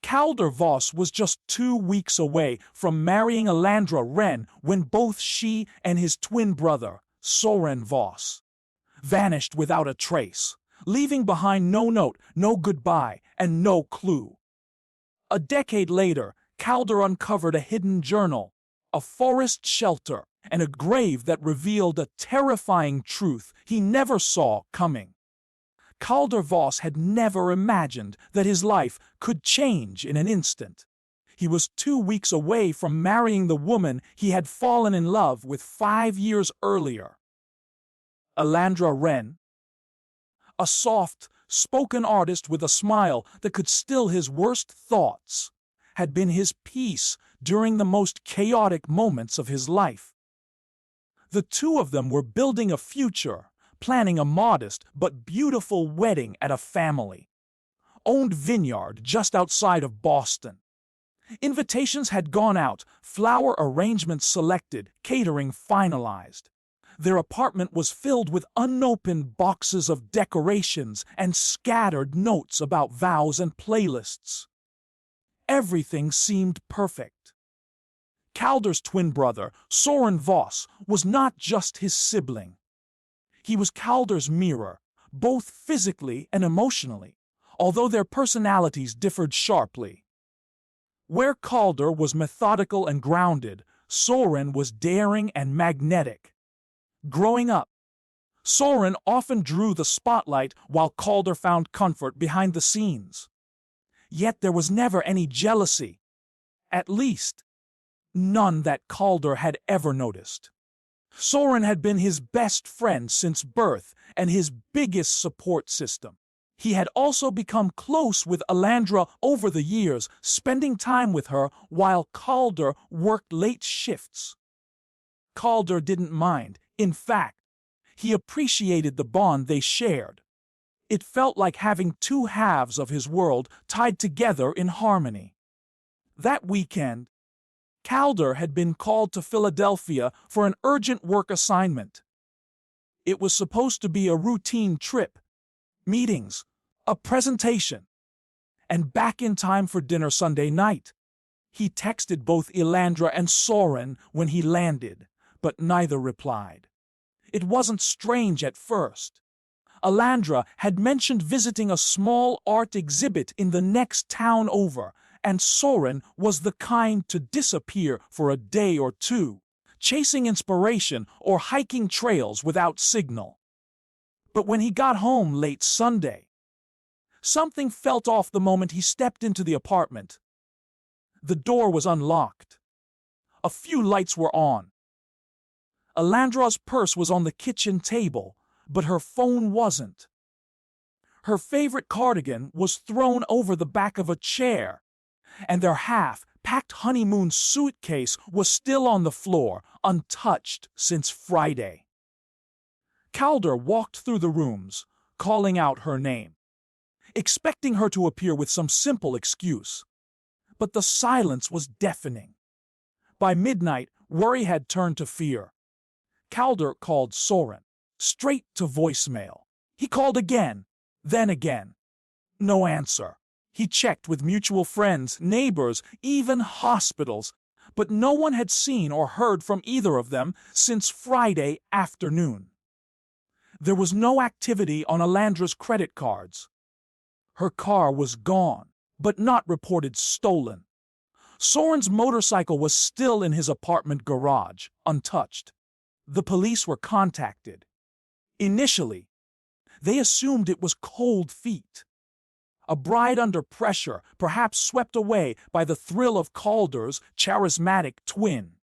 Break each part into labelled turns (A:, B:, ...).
A: Calder Voss was just 2 weeks away from marrying Alandra Wren when both she and his twin brother, Soren Voss, vanished without a trace, leaving behind no note, no goodbye, and no clue. A decade later, Calder uncovered a hidden journal, a forest shelter, and a grave that revealed a terrifying truth he never saw coming. Calder Voss had never imagined that his life could change in an instant. He was 2 weeks away from marrying the woman he had fallen in love with 5 years earlier. Alandra Wren, a soft, spoken artist with a smile that could still his worst thoughts, had been his peace during the most chaotic moments of his life. The two of them were building a future, planning a modest but beautiful wedding at a family-owned vineyard just outside of Boston. Invitations had gone out, flower arrangements selected, catering finalized. Their apartment was filled with unopened boxes of decorations and scattered notes about vows and playlists. Everything seemed perfect. Calder's twin brother, Soren Voss, was not just his sibling. He was Calder's mirror, both physically and emotionally, although their personalities differed sharply. Where Calder was methodical and grounded, Soren was daring and magnetic. Growing up, Soren often drew the spotlight while Calder found comfort behind the scenes. Yet there was never any jealousy, at least none that Calder had ever noticed. Soren had been his best friend since birth and his biggest support system. He had also become close with Alandra over the years, spending time with her while Calder worked late shifts. Calder didn't mind. In fact, he appreciated the bond they shared. It felt like having two halves of his world tied together in harmony. That weekend, Calder had been called to Philadelphia for an urgent work assignment. It was supposed to be a routine trip, meetings, a presentation, and back in time for dinner Sunday night. He texted both Alandra and Soren when he landed, but neither replied. It wasn't strange at first. Alandra had mentioned visiting a small art exhibit in the next town over, and Soren was the kind to disappear for a day or two, chasing inspiration or hiking trails without signal. But when he got home late Sunday, something felt off the moment he stepped into the apartment. The door was unlocked. A few lights were on. Alandra's purse was on the kitchen table, but her phone wasn't. Her favorite cardigan was thrown over the back of a chair, and their half-packed honeymoon suitcase was still on the floor, untouched since Friday. Calder walked through the rooms, calling out her name, expecting her to appear with some simple excuse. But the silence was deafening. By midnight, worry had turned to fear. Calder called Soren, straight to voicemail. He called again, then again. No answer. He checked with mutual friends, neighbors, even hospitals, but no one had seen or heard from either of them since Friday afternoon. There was no activity on Alandra's credit cards. Her car was gone, but not reported stolen. Soren's motorcycle was still in his apartment garage, untouched. The police were contacted. Initially, they assumed it was cold feet. A bride under pressure, perhaps swept away by the thrill of Calder's charismatic twin.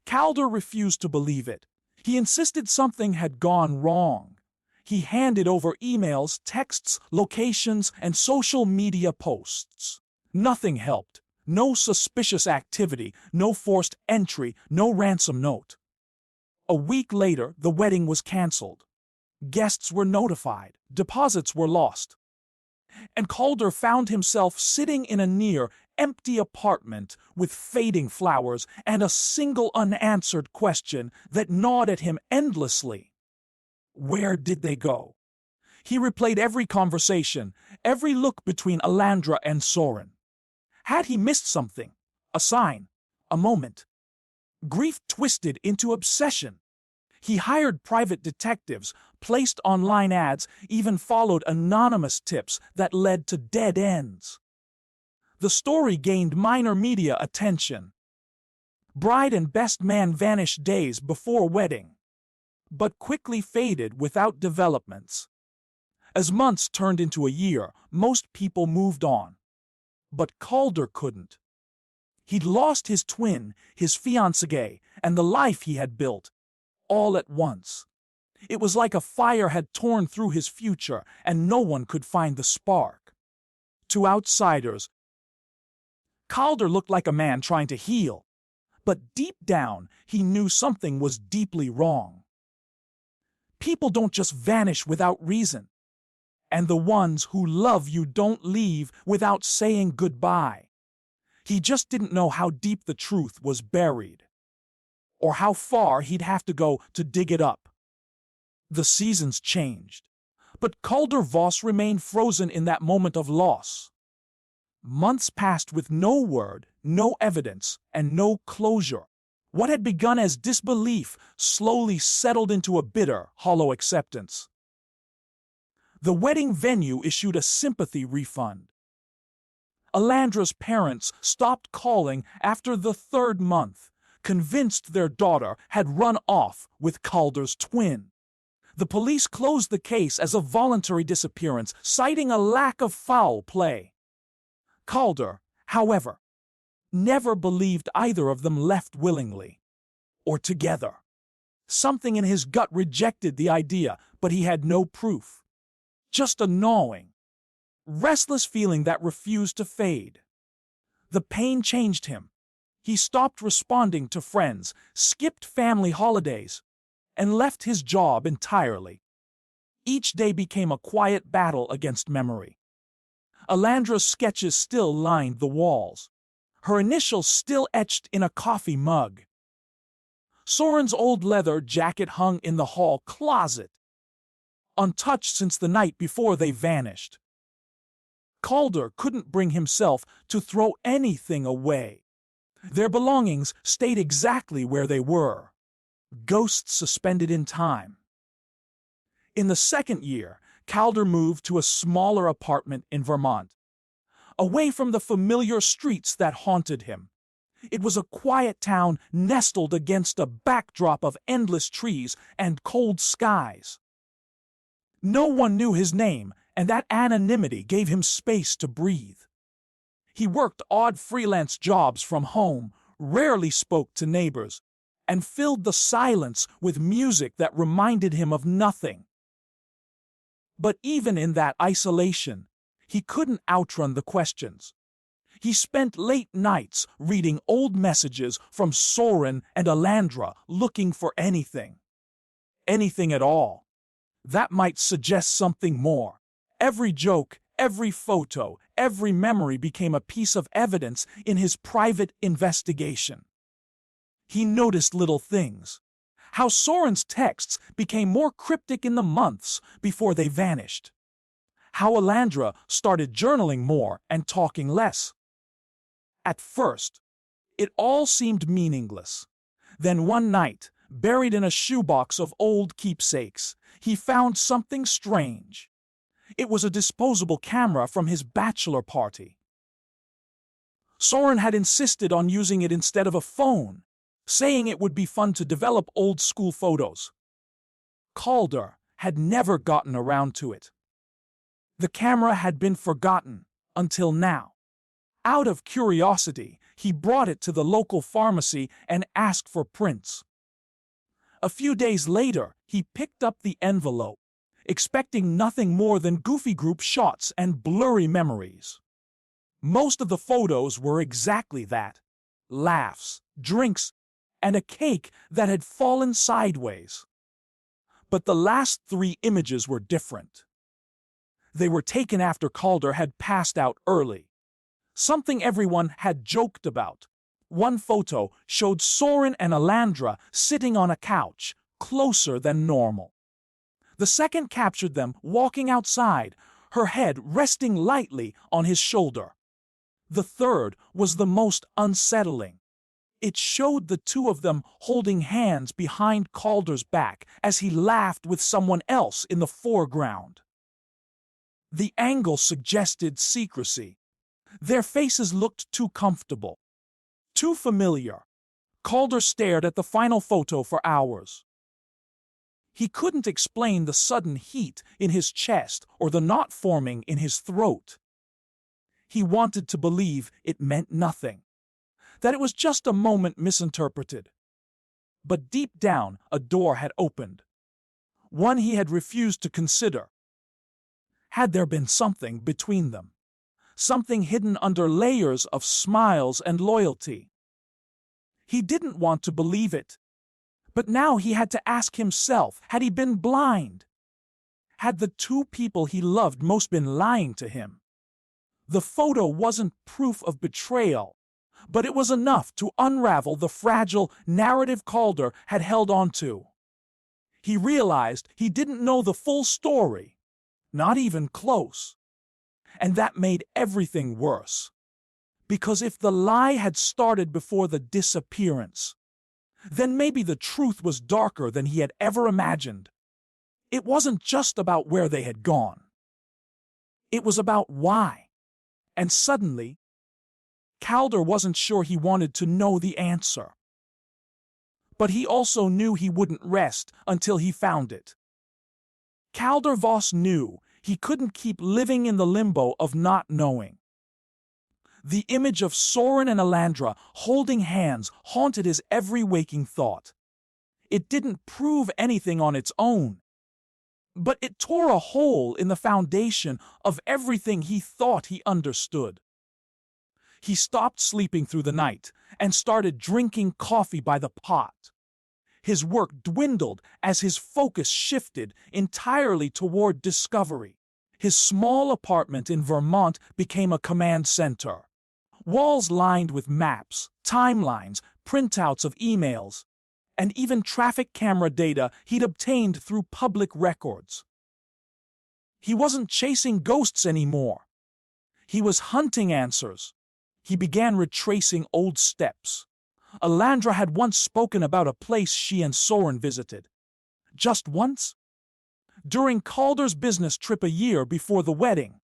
A: Calder refused to believe it. He insisted something had gone wrong. He handed over emails, texts, locations, and social media posts. Nothing helped. No suspicious activity, no forced entry, no ransom note. A week later, the wedding was canceled. Guests were notified. Deposits were lost. And Calder found himself sitting in a near-empty apartment with fading flowers and a single unanswered question that gnawed at him endlessly. Where did they go? He replayed every conversation, every look between Alandra and Soren. Had he missed something? A sign? A moment? Grief twisted into obsession. He hired private detectives, placed online ads, even followed anonymous tips that led to dead ends. The story gained minor media attention. Bride and best man vanished days before wedding, but quickly faded without developments. As months turned into a year, most people moved on. But Calder couldn't. He'd lost his twin, his fiancée, and the life he had built, all at once. It was like a fire had torn through his future, and no one could find the spark. To outsiders, Calder looked like a man trying to heal, but deep down he knew something was deeply wrong. People don't just vanish without reason, and the ones who love you don't leave without saying goodbye. He just didn't know how deep the truth was buried, or how far he'd have to go to dig it up. The seasons changed, but Calder Voss remained frozen in that moment of loss. Months passed with no word, no evidence, and no closure. What had begun as disbelief slowly settled into a bitter, hollow acceptance. The wedding venue issued a sympathy refund. Alandra's parents stopped calling after the third month, convinced their daughter had run off with Calder's twin. The police closed the case as a voluntary disappearance, citing a lack of foul play. Calder, however, never believed either of them left willingly or together. Something in his gut rejected the idea, but he had no proof. Just a gnawing, restless feeling that refused to fade. The pain changed him. He stopped responding to friends, skipped family holidays, and left his job entirely. Each day became a quiet battle against memory. Alandra's sketches still lined the walls, her initials still etched in a coffee mug. Soren's old leather jacket hung in the hall closet, untouched since the night before they vanished. Calder couldn't bring himself to throw anything away. Their belongings stayed exactly where they were, ghosts suspended in time. In the second year, Calder moved to a smaller apartment in Vermont, away from the familiar streets that haunted him. It was a quiet town nestled against a backdrop of endless trees and cold skies. No one knew his name, and that anonymity gave him space to breathe. He worked odd freelance jobs from home, rarely spoke to neighbors, and filled the silence with music that reminded him of nothing. But even in that isolation, he couldn't outrun the questions. He spent late nights reading old messages from Soren and Alandra, looking for anything at all, that might suggest something more. Every joke, every photo, every memory became a piece of evidence in his private investigation. He noticed little things. How Soren's texts became more cryptic in the months before they vanished. How Alandra started journaling more and talking less. At first, it all seemed meaningless. Then one night, buried in a shoebox of old keepsakes, he found something strange. It was a disposable camera from his bachelor party. Soren had insisted on using it instead of a phone, saying it would be fun to develop old-school photos. Calder had never gotten around to it. The camera had been forgotten until now. Out of curiosity, he brought it to the local pharmacy and asked for prints. A few days later, he picked up the envelope, expecting nothing more than goofy group shots and blurry memories. Most of the photos were exactly that: laughs, drinks, and a cake that had fallen sideways. But the last 3 images were different. They were taken after Calder had passed out early, something everyone had joked about. One photo showed Soren and Alandra sitting on a couch, closer than normal. The second captured them walking outside, her head resting lightly on his shoulder. The third was the most unsettling. It showed the two of them holding hands behind Calder's back as he laughed with someone else in the foreground. The angle suggested secrecy. Their faces looked too comfortable, too familiar. Calder stared at the final photo for hours. He couldn't explain the sudden heat in his chest or the knot forming in his throat. He wanted to believe it meant nothing, that it was just a moment misinterpreted. But deep down, a door had opened, one he had refused to consider. Had there been something between them? Something hidden under layers of smiles and loyalty? He didn't want to believe it. But now he had to ask himself, had he been blind? Had the two people he loved most been lying to him? The photo wasn't proof of betrayal, but it was enough to unravel the fragile narrative Calder had held on to. He realized he didn't know the full story, not even close. And that made everything worse. Because if the lie had started before the disappearance, then maybe the truth was darker than he had ever imagined. It wasn't just about where they had gone. It was about why. And suddenly, Calder wasn't sure he wanted to know the answer. But he also knew he wouldn't rest until he found it. Calder Voss knew he couldn't keep living in the limbo of not knowing. The image of Soren and Alandra holding hands haunted his every waking thought. It didn't prove anything on its own, but it tore a hole in the foundation of everything he thought he understood. He stopped sleeping through the night and started drinking coffee by the pot. His work dwindled as his focus shifted entirely toward discovery. His small apartment in Vermont became a command center. Walls lined with maps, timelines, printouts of emails, and even traffic camera data he'd obtained through public records. He wasn't chasing ghosts anymore. He was hunting answers. He began retracing old steps. Alandra had once spoken about a place she and Soren visited. Just once? During Calder's business trip a year before the wedding.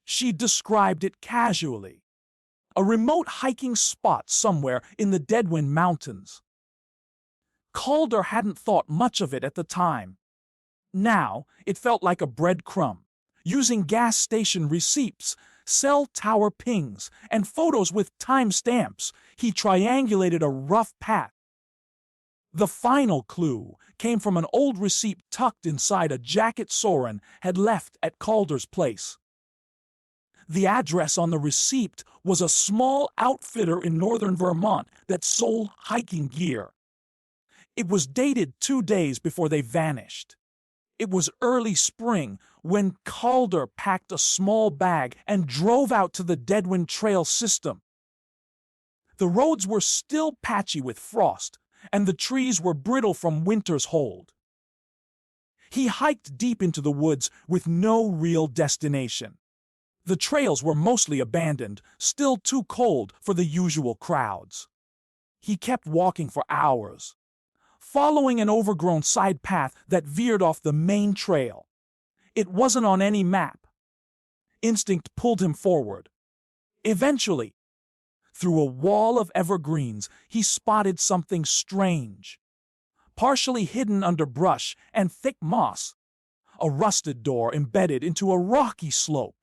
A: She described it casually. A remote hiking spot somewhere in the Deadwind Mountains. Calder hadn't thought much of it at the time. Now, it felt like a breadcrumb. Using gas station receipts, cell tower pings, and photos with timestamps, he triangulated a rough path. The final clue came from an old receipt tucked inside a jacket Soren had left at Calder's place. The address on the receipt was a small outfitter in northern Vermont that sold hiking gear. It was dated 2 days before they vanished. It was early spring when Calder packed a small bag and drove out to the Deadwind Trail system. The roads were still patchy with frost, and the trees were brittle from winter's hold. He hiked deep into the woods with no real destination. The trails were mostly abandoned, still too cold for the usual crowds. He kept walking for hours, following an overgrown side path that veered off the main trail. It wasn't on any map. Instinct pulled him forward. Eventually, through a wall of evergreens, he spotted something strange. Partially hidden under brush and thick moss, a rusted door embedded into a rocky slope.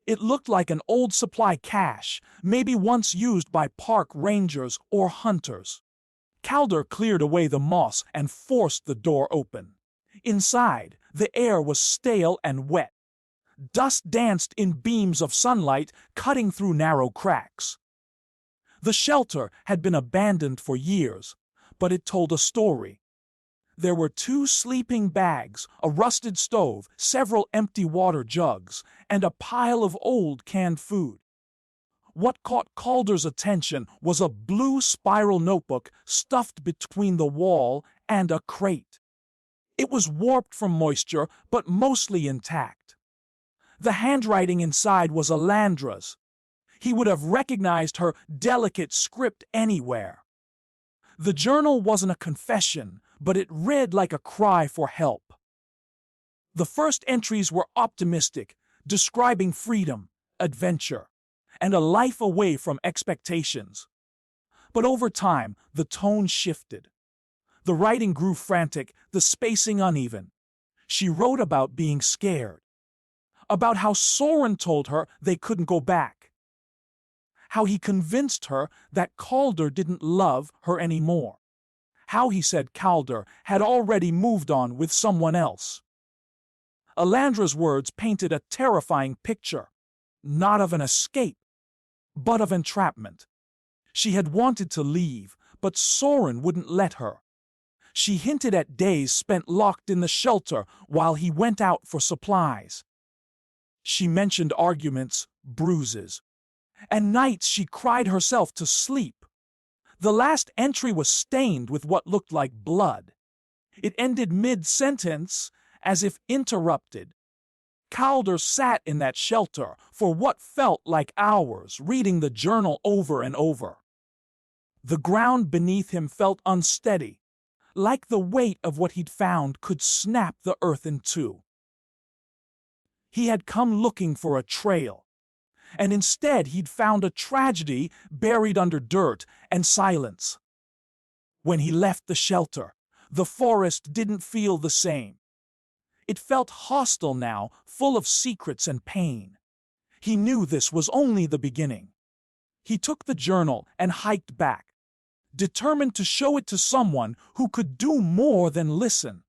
A: It looked like an old supply cache, maybe once used by park rangers or hunters. Calder cleared away the moss and forced the door open. Inside, the air was stale and wet. Dust danced in beams of sunlight, cutting through narrow cracks. The shelter had been abandoned for years, but it told a story. There were 2 sleeping bags, a rusted stove, several empty water jugs, and a pile of old canned food. What caught Calder's attention was a blue spiral notebook stuffed between the wall and a crate. It was warped from moisture, but mostly intact. The handwriting inside was Alandra's. He would have recognized her delicate script anywhere. The journal wasn't a confession, but it read like a cry for help. The first entries were optimistic, describing freedom, adventure, and a life away from expectations. But over time, the tone shifted. The writing grew frantic, the spacing uneven. She wrote about being scared, about how Soren told her they couldn't go back, how he convinced her that Calder didn't love her anymore, how he said Calder had already moved on with someone else. Alandra's words painted a terrifying picture, not of an escape, but of entrapment. She had wanted to leave, but Soren wouldn't let her. She hinted at days spent locked in the shelter while he went out for supplies. She mentioned arguments, bruises, and nights she cried herself to sleep. The last entry was stained with what looked like blood. It ended mid-sentence, as if interrupted. Calder sat in that shelter for what felt like hours, reading the journal over and over. The ground beneath him felt unsteady, like the weight of what he'd found could snap the earth in two. He had come looking for a trail, and instead he'd found a tragedy buried under dirt and silence. When he left the shelter, the forest didn't feel the same. It felt hostile now, full of secrets and pain. He knew this was only the beginning. He took the journal and hiked back, determined to show it to someone who could do more than listen.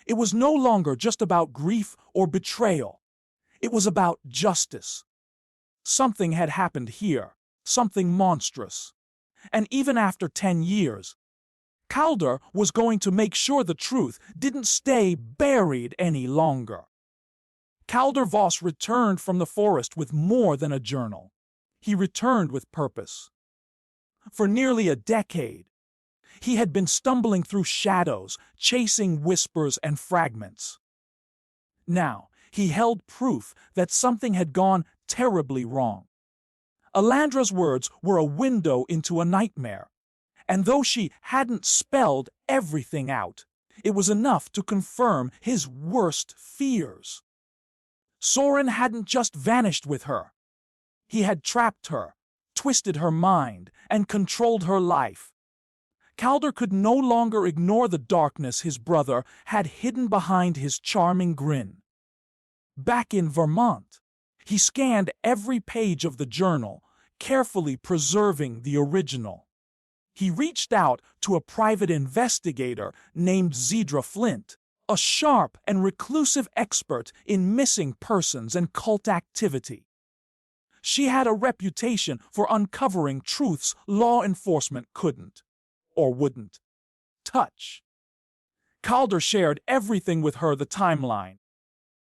A: It was no longer just about grief or betrayal. It was about justice. Something had happened here, something monstrous. And even after 10 years, Calder was going to make sure the truth didn't stay buried any longer. Calder Voss returned from the forest with more than a journal. He returned with purpose. For nearly a decade, he had been stumbling through shadows, chasing whispers and fragments. Now, he held proof that something had gone terribly wrong. Alandra's words were a window into a nightmare, and though she hadn't spelled everything out, it was enough to confirm his worst fears. Soren hadn't just vanished with her. He had trapped her, twisted her mind, and controlled her life. Calder could no longer ignore the darkness his brother had hidden behind his charming grin. Back in Vermont, he scanned every page of the journal, carefully preserving the original. He reached out to a private investigator named Zedra Flint, a sharp and reclusive expert in missing persons and cult activity. She had a reputation for uncovering truths law enforcement couldn't, or wouldn't, touch. Calder shared everything with her: the timeline,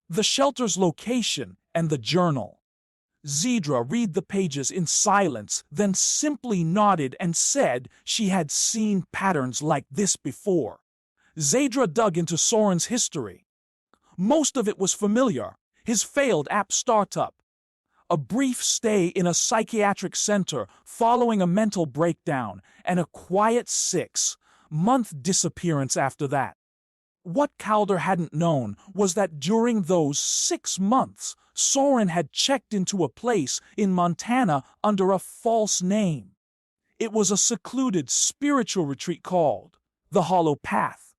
A: the shelter's location, and the journal. Zedra read the pages in silence, then simply nodded and said she had seen patterns like this before. Zedra dug into Soren's history. Most of it was familiar: his failed app startup, a brief stay in a psychiatric center following a mental breakdown, and a quiet 6-month disappearance after that. What Calder hadn't known was that during those 6 months, Soren had checked into a place in Montana under a false name. It was a secluded spiritual retreat called the Hollow Path,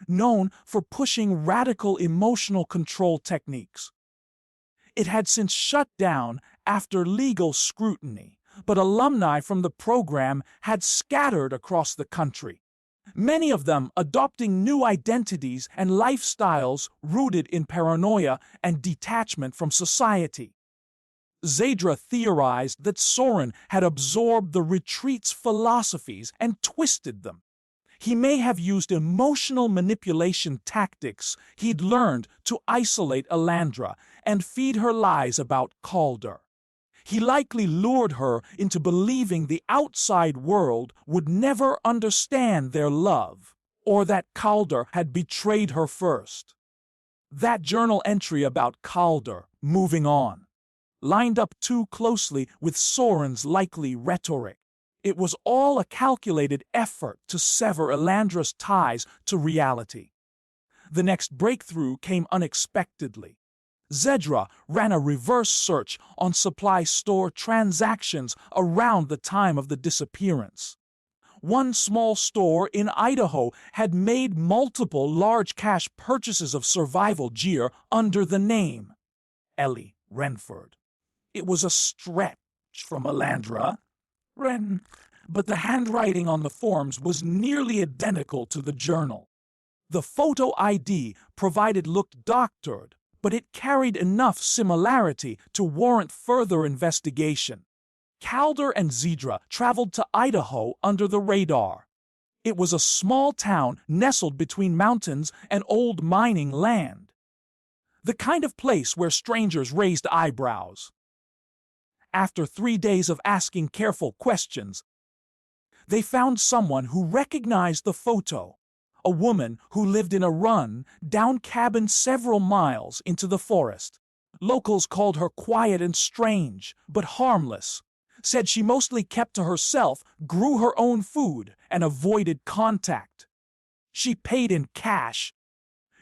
A: known for pushing radical emotional control techniques. It had since shut down after legal scrutiny, but alumni from the program had scattered across the country, many of them adopting new identities and lifestyles rooted in paranoia and detachment from society. Zedra theorized that Soren had absorbed the retreat's philosophies and twisted them. He may have used emotional manipulation tactics he'd learned to isolate Alandra and feed her lies about Calder. He likely lured her into believing the outside world would never understand their love, or that Calder had betrayed her first. That journal entry about Calder moving on lined up too closely with Soren's likely rhetoric. It was all a calculated effort to sever Elandra's ties to reality. The next breakthrough came unexpectedly. Zedra ran a reverse search on supply store transactions around the time of the disappearance. One small store in Idaho had made multiple large cash purchases of survival gear under the name Ellie Renford. It was a stretch from Elandra Ren, but the handwriting on the forms was nearly identical to the journal. The photo ID provided looked doctored, but it carried enough similarity to warrant further investigation. Calder and Zedra traveled to Idaho under the radar. It was a small town nestled between mountains and old mining land. The kind of place where strangers raised eyebrows. After 3 days of asking careful questions, they found someone who recognized the photo. A woman who lived in a run-down cabin several miles into the forest. Locals called her quiet and strange, but harmless. Said she mostly kept to herself, grew her own food, and avoided contact. She paid in cash,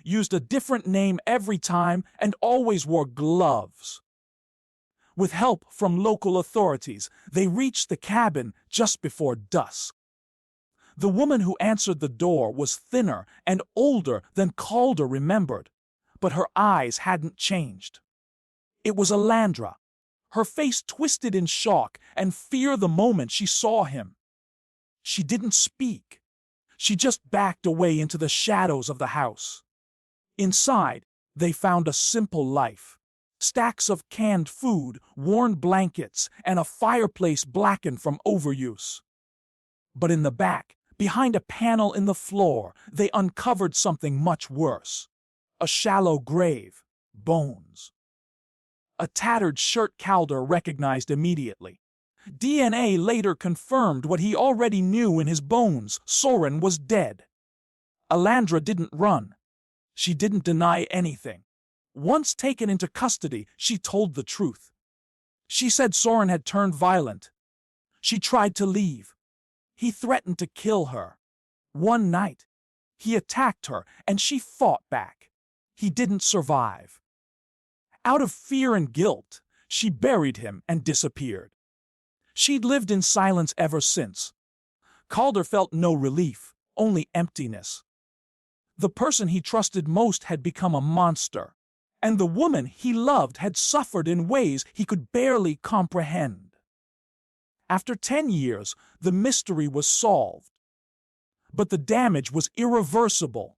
A: used a different name every time, and always wore gloves. With help from local authorities, they reached the cabin just before dusk. The woman who answered the door was thinner and older than Calder remembered, but her eyes hadn't changed. It was Elandra, her face twisted in shock and fear the moment she saw him. She didn't speak. She just backed away into the shadows of the house. Inside, they found a simple life. Stacks of canned food, worn blankets, and a fireplace blackened from overuse. But in the back, behind a panel in the floor, they uncovered something much worse. A shallow grave, bones. A tattered shirt Calder recognized immediately. DNA later confirmed what he already knew in his bones. Soren was dead. Elandra didn't run. She didn't deny anything. Once taken into custody, she told the truth. She said Soren had turned violent. She tried to leave. He threatened to kill her. One night, he attacked her and she fought back. He didn't survive. Out of fear and guilt, she buried him and disappeared. She'd lived in silence ever since. Calder felt no relief, only emptiness. The person he trusted most had become a monster, and the woman he loved had suffered in ways he could barely comprehend. After 10 years, the mystery was solved. But the damage was irreversible.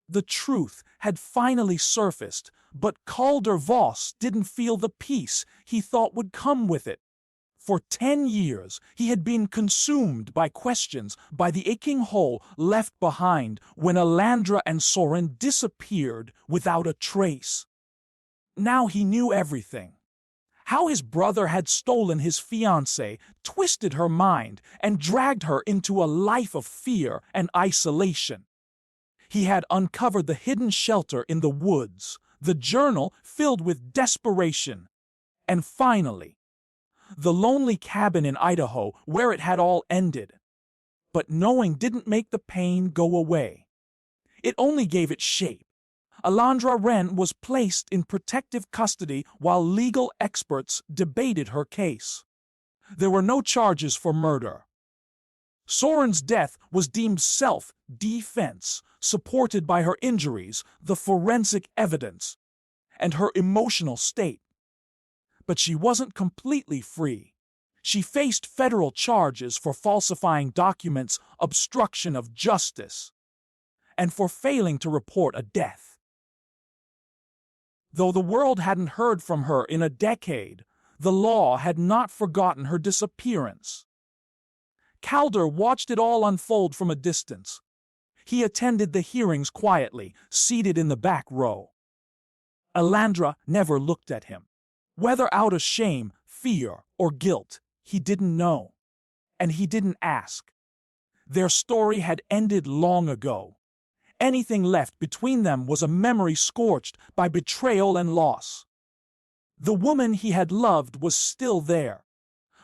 A: The truth had finally surfaced, but Calder Voss didn't feel the peace he thought would come with it. For 10 years, he had been consumed by questions, by the aching hole left behind when Elandra and Soren disappeared without a trace. Now he knew everything. How his brother had stolen his fiancée, twisted her mind, and dragged her into a life of fear and isolation. He had uncovered the hidden shelter in the woods, the journal filled with desperation, and finally, the lonely cabin in Idaho where it had all ended. But knowing didn't make the pain go away. It only gave it shape. Elandra Wren was placed in protective custody while legal experts debated her case. There were no charges for murder. Soren's death was deemed self-defense, supported by her injuries, the forensic evidence, and her emotional state. But she wasn't completely free. She faced federal charges for falsifying documents, obstruction of justice, and for failing to report a death. Though the world hadn't heard from her in a decade, the law had not forgotten her disappearance. Calder watched it all unfold from a distance. He attended the hearings quietly, seated in the back row. Elandra never looked at him. Whether out of shame, fear, or guilt, he didn't know. And he didn't ask. Their story had ended long ago. Anything left between them was a memory scorched by betrayal and loss. The woman he had loved was still there,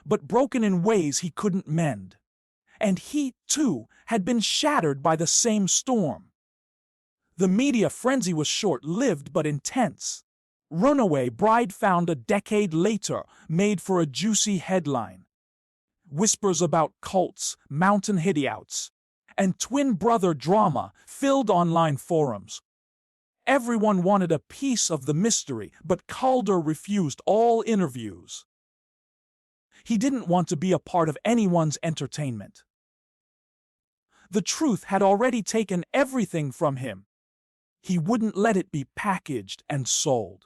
A: but broken in ways he couldn't mend. And he, too, had been shattered by the same storm. The media frenzy was short-lived but intense. Runaway bride found a decade later made for a juicy headline. Whispers about cults, mountain hideouts, and twin brother drama filled online forums. Everyone wanted a piece of the mystery, but Calder refused all interviews. He didn't want to be a part of anyone's entertainment. The truth had already taken everything from him. He wouldn't let it be packaged and sold.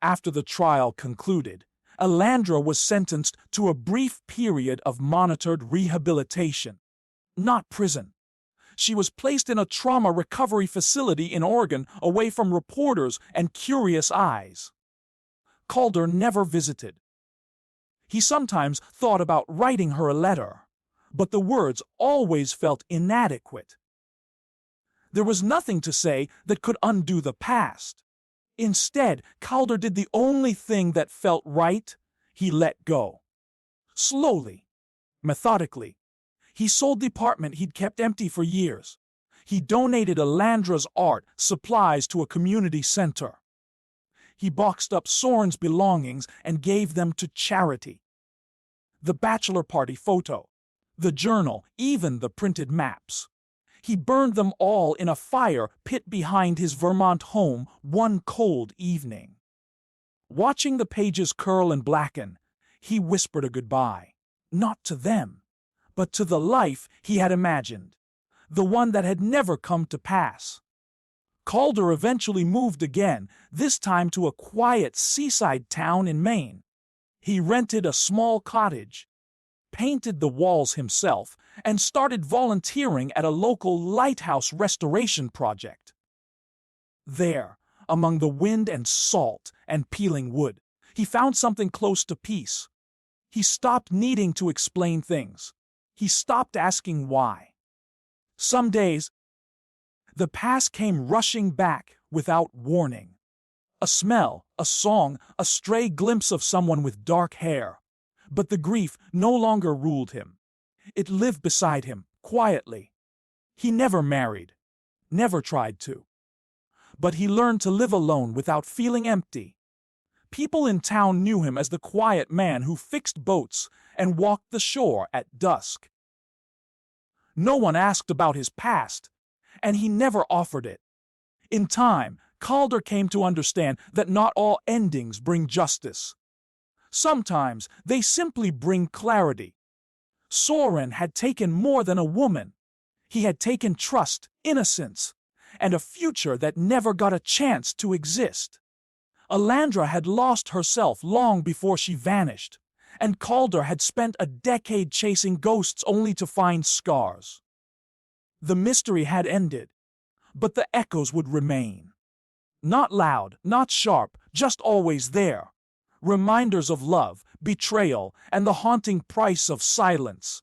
A: After the trial concluded, Alandra was sentenced to a brief period of monitored rehabilitation. Not prison. She was placed in a trauma recovery facility in Oregon, away from reporters and curious eyes. Calder never visited. He sometimes thought about writing her a letter, but the words always felt inadequate. There was nothing to say that could undo the past. Instead, Calder did the only thing that felt right. He let go. Slowly, methodically. He sold the apartment he'd kept empty for years. He donated Alandra's art supplies to a community center. He boxed up Soren's belongings and gave them to charity. The bachelor party photo, the journal, even the printed maps. He burned them all in a fire pit behind his Vermont home one cold evening. Watching the pages curl and blacken, he whispered a goodbye, not to them, but to the life he had imagined, the one that had never come to pass. Calder eventually moved again, this time to a quiet seaside town in Maine. He rented a small cottage, painted the walls himself, and started volunteering at a local lighthouse restoration project. There, among the wind and salt and peeling wood, he found something close to peace. He stopped needing to explain things. He stopped asking why. Some days, the past came rushing back without warning. A smell, a song, a stray glimpse of someone with dark hair. But the grief no longer ruled him. It lived beside him, quietly. He never married, never tried to. But he learned to live alone without feeling empty. People in town knew him as the quiet man who fixed boats and walked the shore at dusk. No one asked about his past, and he never offered it. In time, Calder came to understand that not all endings bring justice. Sometimes they simply bring clarity. Soren had taken more than a woman. He had taken trust, innocence, and a future that never got a chance to exist. Alandra had lost herself long before she vanished, and Calder had spent a decade chasing ghosts only to find scars. The mystery had ended, but the echoes would remain. Not loud, not sharp, just always there. Reminders of love, betrayal, and the haunting price of silence.